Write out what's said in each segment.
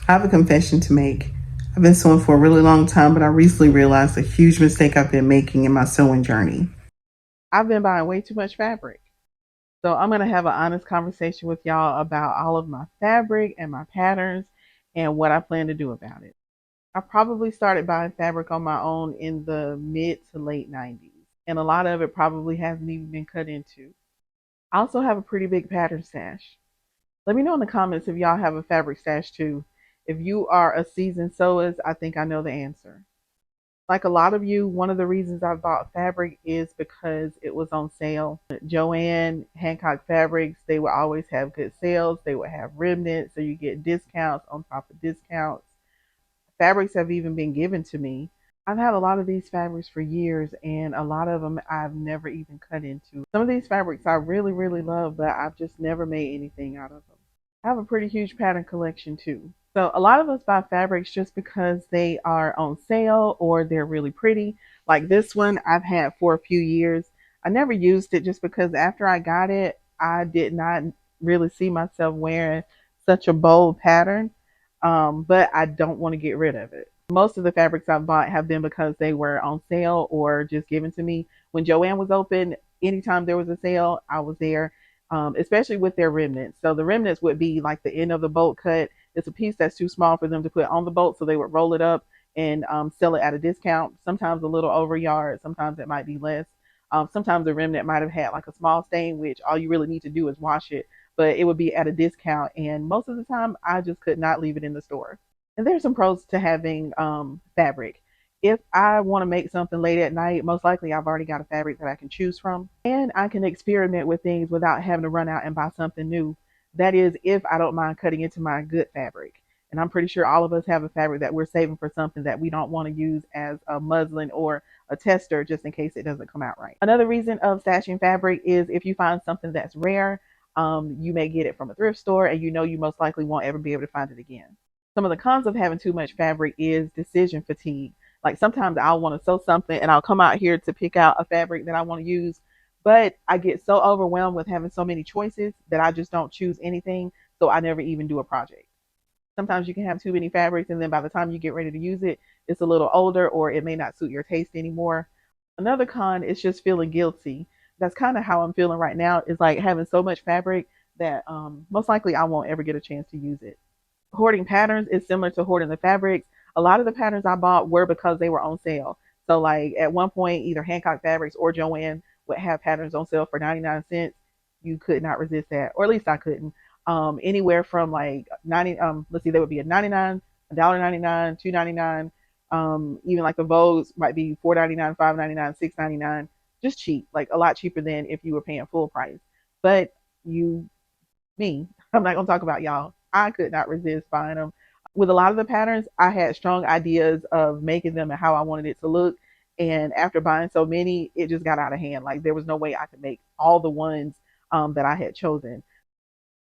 I have a confession to make. I've been sewing for a really long time, but I recently realized a huge mistake I've been making in my sewing journey. I've been buying way too much fabric. So I'm going to have an honest conversation with y'all about all of my fabric and my patterns and what I plan to do about it. I probably started buying fabric on my own in the mid to late 90s, and a lot of it probably hasn't even been cut into. I also have a pretty big pattern stash. Let me know in the comments if y'all have a fabric stash too. If you are a seasoned sewist, I think I know the answer. Like a lot of you, one of the reasons I bought fabric is because it was on sale. Joann, Hancock Fabrics, they would always have good sales. They would have remnants, so you get discounts on top of discounts. Fabrics have even been given to me. I've had a lot of these fabrics for years, and a lot of them I've never even cut into. Some of these fabrics I really, really love, but I've just never made anything out of them. I have a pretty huge pattern collection too. So a lot of us buy fabrics just because they are on sale or they're really pretty. Like this one I've had for a few years. I never used it just because after I got it, I did not really see myself wearing such a bold pattern. But I don't want to get rid of it. Most of the fabrics I've bought have been because they were on sale or just given to me. When Joann was open, anytime there was a sale, I was there, especially with their remnants. So the remnants would be like the end of the bolt cut. It's a piece that's too small for them to put on the bolt, so they would roll it up and sell it at a discount, sometimes a little over yard, sometimes it might be less. Sometimes the remnant might have had like a small stain, which all you really need to do is wash it, but it would be at a discount. And most of the time, I just could not leave it in the store. And there's some pros to having fabric. If I want to make something late at night, most likely I've already got a fabric that I can choose from. And I can experiment with things without having to run out and buy something new. That is, if I don't mind cutting into my good fabric. And I'm pretty sure all of us have a fabric that we're saving for something that we don't want to use as a muslin or a tester just in case it doesn't come out right. Another reason of stashing fabric is if you find something that's rare, you may get it from a thrift store and you know you most likely won't ever be able to find it again. Some of the cons of having too much fabric is decision fatigue. Like sometimes I'll want to sew something and I'll come out here to pick out a fabric that I want to use, but I get so overwhelmed with having so many choices that I just don't choose anything. So I never even do a project. Sometimes you can have too many fabrics, and then by the time you get ready to use it, it's a little older or it may not suit your taste anymore. Another con is just feeling guilty. That's kind of how I'm feeling right now, is like having so much fabric that most likely I won't ever get a chance to use it. Hoarding patterns is similar to hoarding the fabrics. A lot of the patterns I bought were because they were on sale. So like at one point, either Hancock Fabrics or Joann would have patterns on sale for 99 cents. You could not resist that, or at least I couldn't. Anywhere from like 90, let's see, there would be a 99, $1.99, $2.99. Even like the Vogues might be $4.99, $5.99, $6.99, just cheap, like a lot cheaper than if you were paying full price. But you, me, I'm not gonna talk about y'all. I could not resist buying them. With a lot of the patterns, I had strong ideas of making them and how I wanted it to look. And after buying so many, it just got out of hand. Like there was no way I could make all the ones that I had chosen.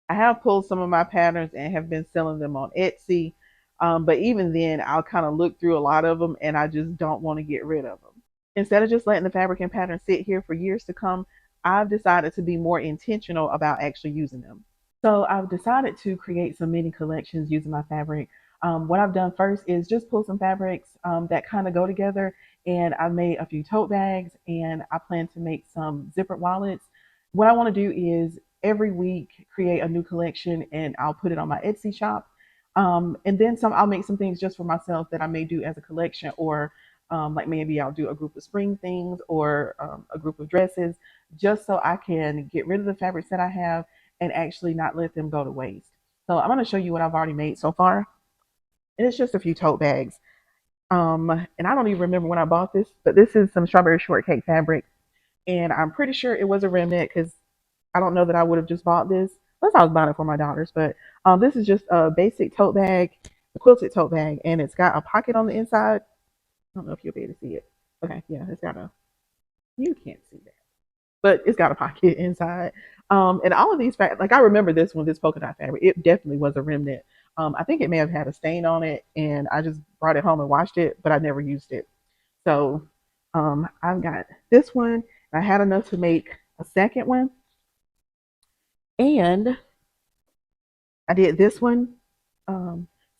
I have pulled some of my patterns and have been selling them on Etsy. But even then, I'll kind of look through a lot of them and I just don't want to get rid of them. Instead of just letting the fabric and pattern sit here for years to come, I've decided to be more intentional about actually using them. So I've decided to create some mini collections using my fabric. What I've done first is just pull some fabrics that kind of go together, and I've made a few tote bags, and I plan to make some zippered wallets. What I want to do is every week create a new collection, and I'll put it on my Etsy shop. And then some, I'll make some things just for myself that I may do as a collection, or like maybe I'll do a group of spring things or a group of dresses, just so I can get rid of the fabrics that I have and actually not let them go to waste. So I'm going to show you what I've already made so far. And it's just a few tote bags. And I don't even remember when I bought this, but this is some strawberry shortcake fabric. And I'm pretty sure it was a remnant because I don't know that I would have just bought this unless I was buying it for my daughters. But this is just a basic tote bag, a quilted tote bag, and it's got a pocket on the inside. I don't know if you'll be able to see it. Okay, yeah, it's got a, you can't see that, but it's got a pocket inside. And all of these, like I remember this one, this polka dot fabric, it definitely was a remnant. I think it may have had a stain on it, and I just brought it home and washed it, but I never used it. So I've got this one. I had enough to make a second one, and I did this one.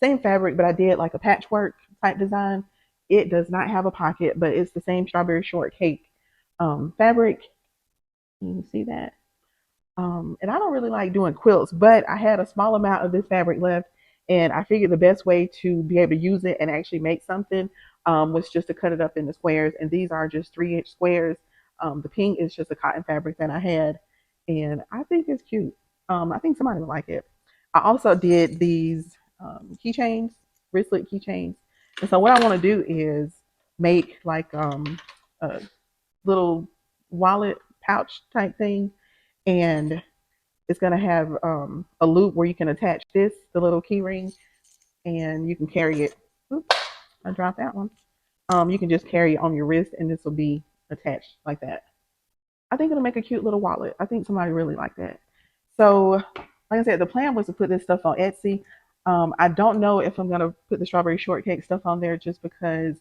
same fabric, but I did like a patchwork type design. It does not have a pocket, but it's the same strawberry shortcake fabric. You can see that. And I don't really like doing quilts, but I had a small amount of this fabric left, and I figured the best way to be able to use it and actually make something was just to cut it up into squares. And these are just 3-inch squares. The pink is just a cotton fabric that I had, and I think it's cute. I think somebody would like it. I also did these keychains, wristlet keychains, and so what I want to do is make like a little wallet pouch type thing, and it's going to have a loop where you can attach this, the little key ring, and you can carry it. Oops, I dropped that one. You can just carry it on your wrist, and this will be attached like that. I think it'll make a cute little wallet. I think somebody really like that. So, like I said, the plan was to put this stuff on Etsy. I don't know if I'm gonna put the strawberry shortcake stuff on there just because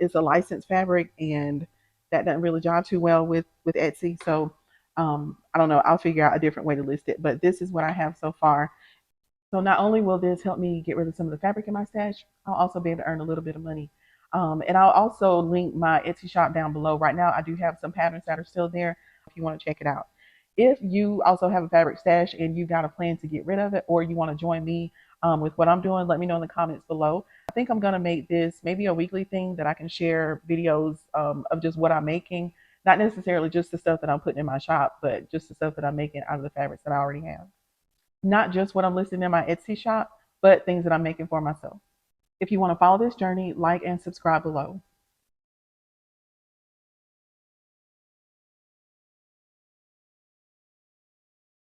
it's a licensed fabric and that doesn't really jive too well with Etsy. So I don't know. I'll figure out a different way to list it. But this is what I have so far. So not only will this help me get rid of some of the fabric in my stash, I'll also be able to earn a little bit of money. And I'll also link my Etsy shop down below. Right now, I do have some patterns that are still there if you want to check it out. If you also have a fabric stash and you got a plan to get rid of it, or you want to join me with what I'm doing, let me know in the comments below. I think I'm going to make this maybe a weekly thing that I can share videos of just what I'm making. Not necessarily just the stuff that I'm putting in my shop, but just the stuff that I'm making out of the fabrics that I already have. Not just what I'm listing in my Etsy shop, but things that I'm making for myself. If you want to follow this journey, like and subscribe below.